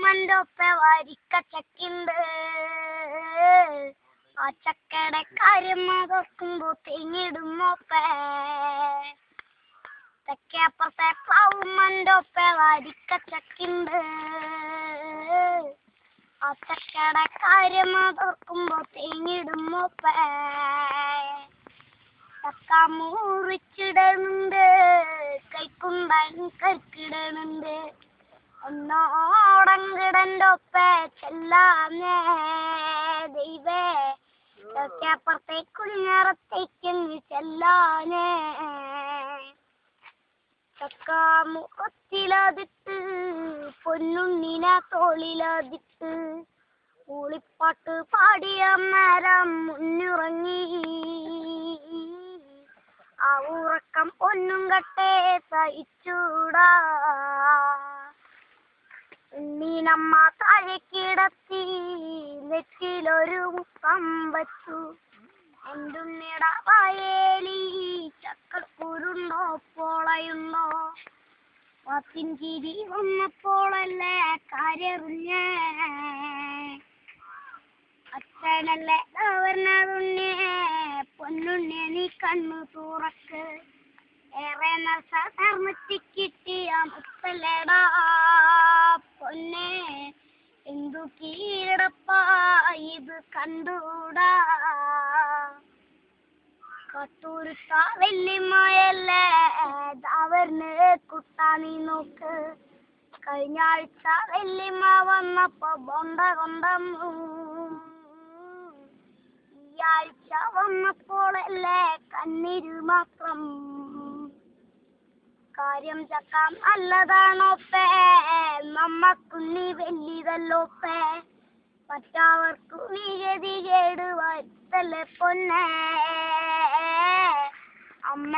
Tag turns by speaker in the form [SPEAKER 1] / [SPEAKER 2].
[SPEAKER 1] ഉമ്മൻ്റെ ഒപ്പ വരിക്ക ചക്കിണ്ട്. ആ ചക്കയുടെ കാര്യം നോക്കുമ്പോ തെങ്ങിടും ഒപ്പേ. തെക്കേപ്പുറത്തെ ഉമ്മൻ്റെ ഒപ്പ വരിക്ക ചക്കിണ്ട്. ആ ചക്കയുടെ കാര്യം നോക്കുമ്പോ തെങ്ങിടും ഒപ്പേ. ചക്ക മുറിച്ചിടണുണ്ട്, കൈക്കുണ്ടൻ കൈക്കിടണുണ്ട്. എന്നോടങ്കിടൻ്റെ ഒപ്പ ചെല്ലാന്നേ ദൈവേ. ചക്കപ്പുറത്തെ കുഞ്ഞറത്തേക്കങ്ങ് ചെല്ലാനേ. ചക്ക മുഖത്തിലതിട്ട് പൊന്നുണ്ണിന തോളിലതിട്ട് മൂളിപ്പാട്ട് പാടിയ നേരം മുന്നിറങ്ങി. ആ ഉറക്കം പൊന്നും കട്ടേ സഹിച്ചൂടാ. ഉണ്ണീനമ്മ താഴെക്കിടത്തി നെറ്റിലൊരു മുത്തം വച്ചു. എന്തുണ്ണിട വായേലി ചക്കക്കുരുണ്ടോ പോളയുണ്ടോ? പാത്തിൻ ചിരി വന്നപ്പോഴല്ലേ കാര്യറിഞ്ഞേ. അച്ഛനല്ലേ പറഞ്ഞതുണ്ണേ, പൊന്നുണ്ണെ നീ കണ്ണു തുറക്ക്. ഏറെ നർമ്മത്തി കിട്ടിയ മുത്തല്ലടാ പൊന്നെ. എന്തു കീഴടപ്പാ ഇത് കണ്ടൂടാ. കട്ടൂരുത്ത വെള്ളിമയല്ലേ ദാവറിന് കുട്ടാ നീ നോക്ക്. കഴിഞ്ഞ ആഴ്ച വെള്ളിമ വന്നപ്പോ ബൊണ്ട കൊണ്ടന്നു. ഈ ആഴ്ച വന്നപ്പോഴല്ലേ കണ്ണീര് മാത്രം. കാര്യം ചക്ക നല്ലതാണോപ്പേ, നമ്മക്കുണ്ണി വലിയതല്ലോപ്പേ. മറ്റവർക്കു നികുതി കേട് വരുത്തല്ലേ പൊന്നേ. അമ്മ